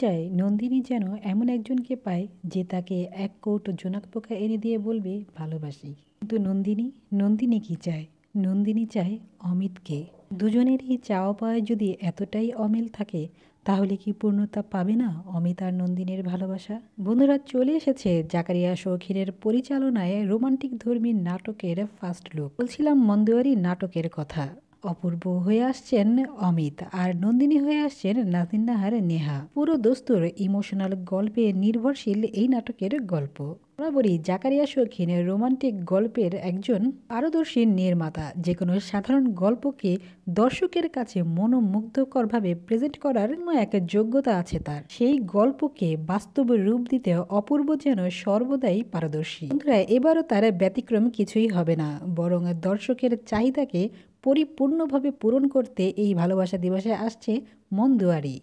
চায় নন্দিনী যেন এমন একজনকে পায় যে তাকে এক কৌটো জোনাক পোকা এনে দিয়ে বলবে ভালোবাসি। কিন্তু নন্দিনী কি চায়? নন্দিনী চায় অমিতকে। দুজনেরই চাওয়া পাওয়ায় যদি এতটাই অমিল থাকে তাহলে কি পূর্ণতা পাবে না অমিত আর নন্দিনীর ভালোবাসা? বন্ধুরা, চলে এসেছে জাকারিয়া শৌখিনের পরিচালনায় রোমান্টিক ধর্মী নাটকের ফার্স্ট লুক। বলছিলাম মন্দুয়ারি নাটকের কথা। অপূর্ব হয়ে আসছেন অমিত আর নন্দিনী হয়ে আসছেন নাজিন নাহার নেহা। পুরো দোস্তুর ইমোশনাল গল্পে নির্ভরশীল এই নাটকের গল্প। বরাবরই জাকারিয়া শৌখিন রোমান্টিক গল্পের একজন পারদর্শী নির্মাতা। যে কোনো সাধারণ গল্পকে দর্শকের কাছে মনোমুগ্ধকরভাবে প্রেজেন্ট করার এক যোগ্যতা আছে তার। সেই গল্পকে বাস্তব রূপ দিতে অপূর্ব যেন সর্বদাই পারদর্শী। বন্ধুরা, এবারও তার ব্যতিক্রম কিছুই হবে না, বরং দর্শকের চাহিদাকে পরিপূর্ণভাবে পূরণ করতে এই ভালোবাসা দিবসে আসছে মন দুয়ারি।